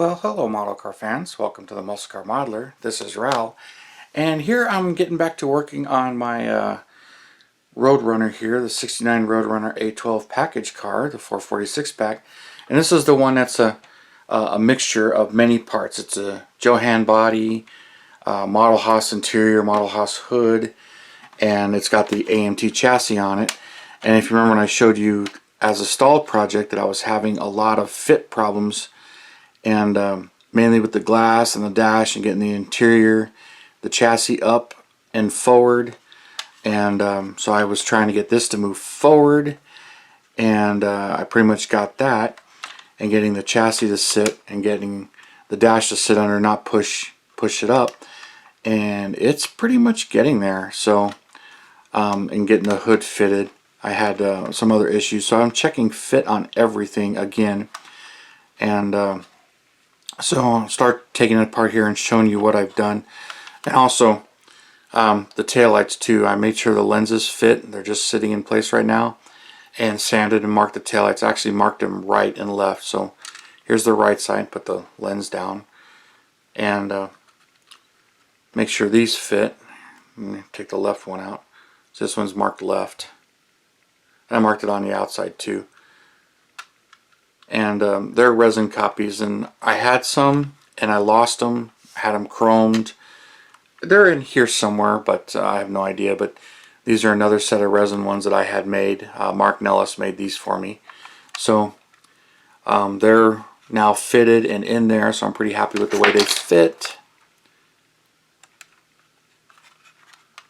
Well, hello model car fans. Welcome to the Muscle Car Modeler. This is Ral, and here I'm getting back to working on my Road Runner here, the 69 Road Runner A12 package car, the 446 pack. And this is the one that's a mixture of many parts. It's a Johan body, Model Haas interior, Model Haas hood, and it's got the AMT chassis on it. And if you remember when I showed you as a stalled project that I was having a lot of fit problems, and mainly with the glass and the dash and getting the interior, the chassis up and forward, and so I was trying to get this to move forward, and I pretty much got that, and getting the chassis to sit and getting the dash to sit under, not push it up, and it's pretty much getting there. So and getting the hood fitted, I had some other issues, so I'm checking fit on everything again, and so I'll start taking it apart here and showing you what I've done. And also the taillights too. I made sure the lenses fit. They're just sitting in place right now. And sanded and marked the taillights. I actually marked them right and left. So here's the right side. Put the lens down. And make sure these fit. Take the left one out. So this one's marked left. And I marked it on the outside too. And they're resin copies, and I had some and I lost them, had them chromed. They're in here somewhere, but I have no idea. But these are another set of resin ones that I had made. Mark Nellis made these for me, so they're now fitted and in there, so I'm pretty happy with the way they fit.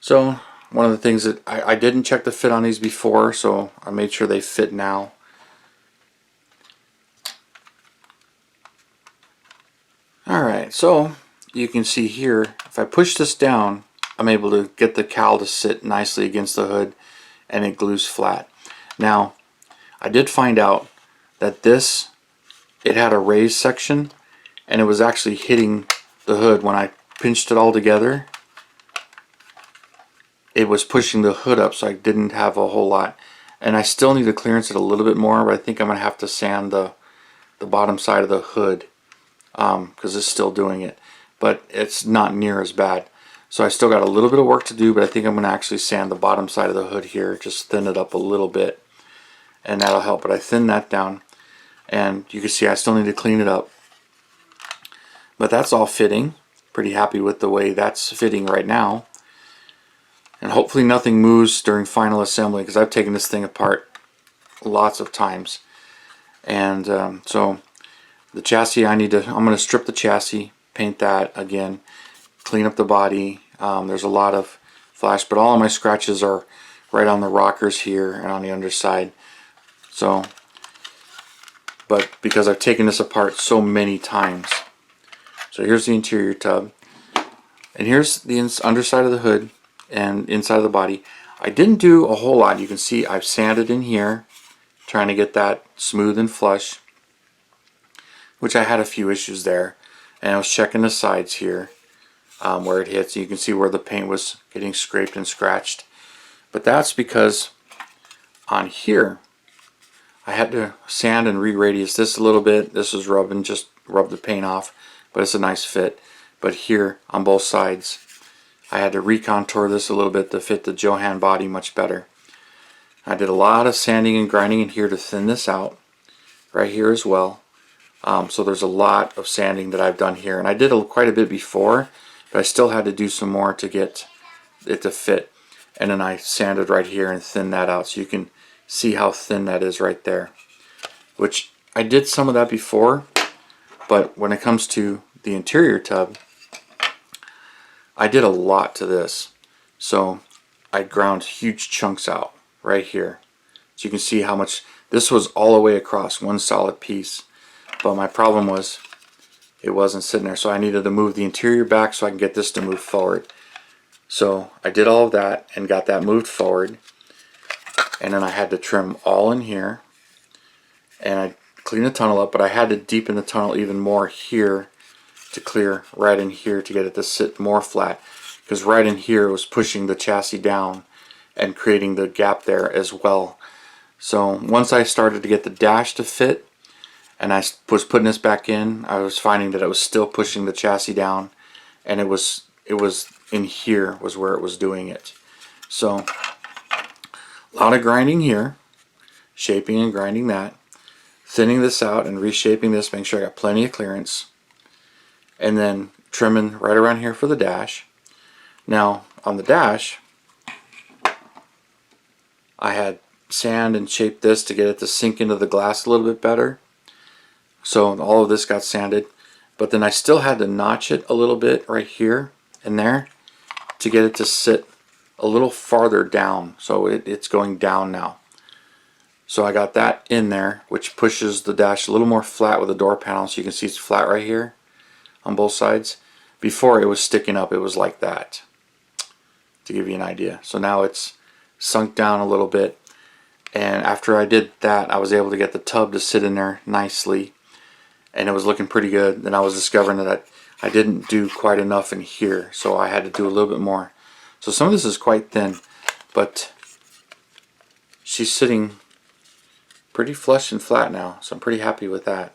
So one of the things that I didn't check the fit on these before, so I made sure they fit now. Alright, so you can see here, if I push this down, I'm able to get the cowl to sit nicely against the hood, and it glues flat. Now, I did find out that this, it had a raised section, and it was actually hitting the hood. When I pinched it all together, it was pushing the hood up, so I didn't have a whole lot. And I still need to clearance it a little bit more, but I think I'm going to have to sand the bottom side of the hood, because it's still doing it, but it's not near as bad. So I still got a little bit of work to do, but I think I'm going to actually sand the bottom side of the hood here, just thin it up a little bit, and that'll help. But I thinned that down, and you can see I still need to clean it up, but that's all fitting. Pretty happy with the way that's fitting right now, and hopefully nothing moves during final assembly, because I've taken this thing apart lots of times. And so the chassis, I'm going to strip the chassis, paint that again, clean up the body. There's a lot of flash, but all of my scratches are right on the rockers here and on the underside. So, but because I've taken this apart so many times. So here's the interior tub, and here's the underside of the hood and inside of the body. I didn't do a whole lot. You can see I've sanded in here, trying to get that smooth and flush, which I had a few issues there, and I was checking the sides here where it hits. You can see where the paint was getting scraped and scratched, but that's because on here I had to sand and re-radius this a little bit. This was rubbing, just rub the paint off, but it's a nice fit. But here on both sides I had to recontour this a little bit to fit the Johan body much better. I did a lot of sanding and grinding in here to thin this out, right here as well. So there's a lot of sanding that I've done here, and I did quite a bit before, but I still had to do some more to get it to fit. And then I sanded right here and thinned that out, so you can see how thin that is right there, which I did some of that before, but when it comes to the interior tub, I did a lot to this. So I ground huge chunks out right here, so you can see how much this was all the way across, one solid piece. But my problem was it wasn't sitting there, so I needed to move the interior back so I can get this to move forward. So I did all of that and got that moved forward, and then I had to trim all in here, and I cleaned the tunnel up, but I had to deepen the tunnel even more here to clear right in here to get it to sit more flat, because right in here it was pushing the chassis down and creating the gap there as well. So once I started to get the dash to fit, and I was putting this back in, I was finding that it was still pushing the chassis down, and it was in here was where it was doing it. So a lot of grinding here, shaping and grinding that, thinning this out and reshaping this, making sure I got plenty of clearance, and then trimming right around here for the dash. Now on the dash, I had sand and shaped this to get it to sink into the glass a little bit better. So all of this got sanded, but then I still had to notch it a little bit right here and there to get it to sit a little farther down. So it's going down now. So I got that in there, which pushes the dash a little more flat with the door panel, so you can see it's flat right here on both sides. Before it was sticking up, it was like that, to give you an idea. So now it's sunk down a little bit, and after I did that, I was able to get the tub to sit in there nicely, and it was looking pretty good. Then I was discovering that I didn't do quite enough in here, so I had to do a little bit more. So some of this is quite thin, but she's sitting pretty flush and flat now, so I'm pretty happy with that.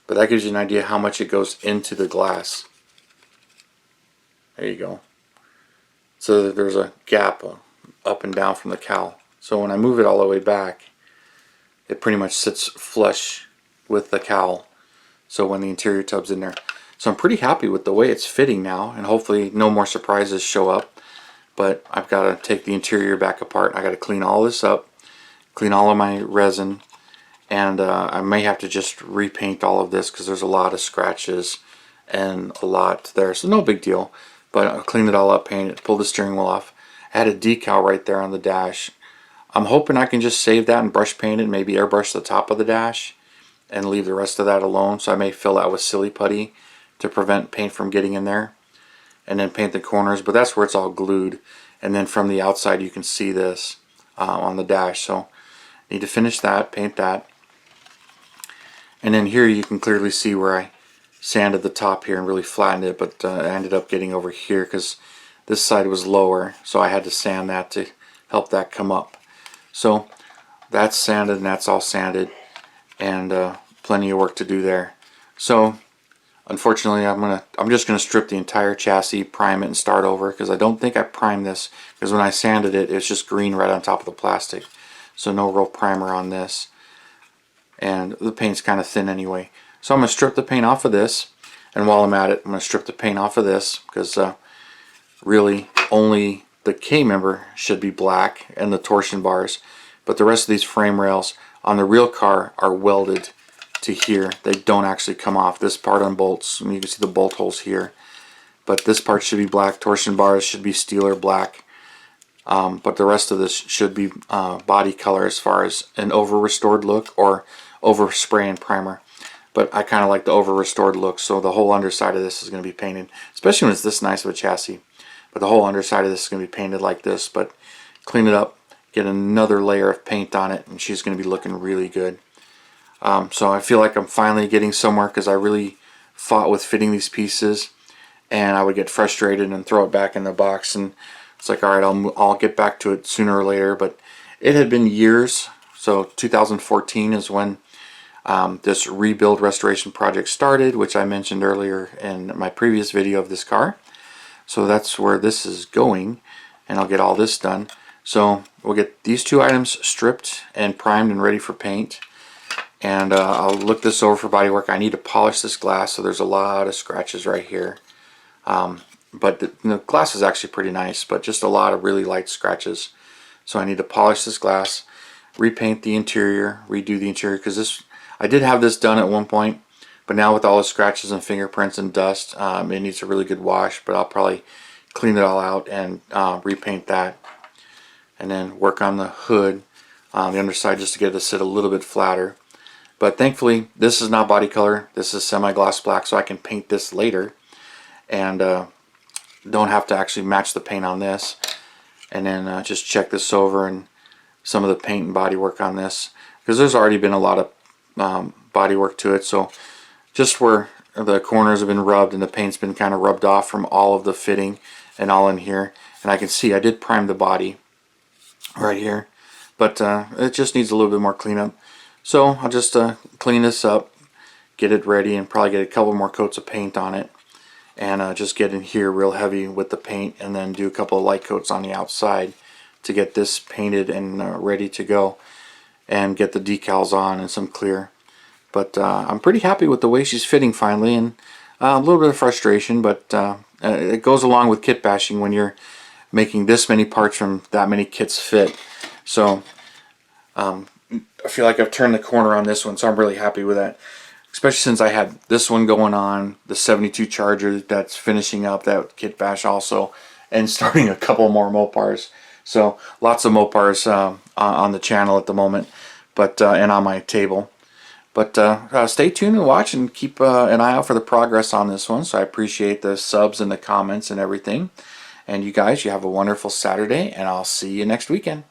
But that gives you an idea how much it goes into the glass. There you go. So there's a gap up and down from the cowl. So when I move it all the way back, it pretty much sits flush with the cowl. So when the interior tub's in there. So I'm pretty happy with the way it's fitting now, and hopefully no more surprises show up. But I've got to take the interior back apart. I got to clean all this up, clean all of my resin, and I may have to just repaint all of this because there's a lot of scratches and a lot there. So no big deal. But I'll clean it all up, paint it, pull the steering wheel off. I had a decal right there on the dash. I'm hoping I can just save that and brush paint it, maybe airbrush the top of the dash and leave the rest of that alone. So I may fill that with silly putty to prevent paint from getting in there, and then paint the corners, but that's where it's all glued. And then from the outside you can see this on the dash. So need to finish that, paint that. And then here you can clearly see where I sanded the top here and really flattened it, but I ended up getting over here because this side was lower, so I had to sand that to help that come up. So that's sanded, and that's all sanded, and plenty of work to do there. So unfortunately I'm just gonna strip the entire chassis, prime it, and start over, because I don't think I primed this, because when I sanded it, it's just green right on top of the plastic. So no real primer on this, and the paint's kind of thin anyway. So I'm going to strip the paint off of this, and while I'm at it, I'm going to strip the paint off of this, because really only the K-member should be black and the torsion bars, but the rest of these frame rails on the real car are welded to here. They don't actually come off. This part unbolts, and you can see the bolt holes here, but this part should be black. Torsion bars should be steel or black, but the rest of this should be body color as far as an over restored look or over spray and primer. But I kind of like the over restored look, so the whole underside of this is going to be painted, especially when it's this nice of a chassis. But the whole underside of this is going to be painted like this, but clean it up, get another layer of paint on it, and she's going to be looking really good. So I feel like I'm finally getting somewhere, because I really fought with fitting these pieces, and I would get frustrated and throw it back in the box, and it's like, all right, I'll get back to it sooner or later. But it had been years. So 2014 is when this rebuild restoration project started, which I mentioned earlier in my previous video of this car. So that's where this is going, and I'll get all this done. So we'll get these two items stripped and primed and ready for paint, and I'll look this over for bodywork. I need to polish this glass, so there's a lot of scratches right here, but the glass is actually pretty nice, but just a lot of really light scratches. So I need to polish this glass, repaint the interior, redo the interior, because this, I did have this done at one point, but now with all the scratches and fingerprints and dust, it needs a really good wash. But I'll probably clean it all out and repaint that, and then work on the hood, the underside, just to get it to sit a little bit flatter. But thankfully this is not body color, this is semi-gloss black, so I can paint this later and don't have to actually match the paint on this. And then just check this over and some of the paint and body work on this, because there's already been a lot of body work to it. So just where the corners have been rubbed and the paint's been kind of rubbed off from all of the fitting and all in here, and I can see I did prime the body right here, but it just needs a little bit more cleanup. So I'll just clean this up, get it ready, and probably get a couple more coats of paint on it, and just get in here real heavy with the paint, and then do a couple of light coats on the outside to get this painted and ready to go, and get the decals on and some clear. But I'm pretty happy with the way she's fitting finally, and a little bit of frustration, but it goes along with kit bashing when you're making this many parts from that many kits fit. So I feel like I've turned the corner on this one, so I'm really happy with that. Especially since I had this one going on, the 72 Charger that's finishing up that kit bash also, and starting a couple more Mopars. So lots of Mopars on the channel at the moment, but and on my table. But stay tuned and watch, and keep an eye out for the progress on this one. So I appreciate the subs and the comments and everything. And you guys, you have a wonderful Saturday, and I'll see you next weekend.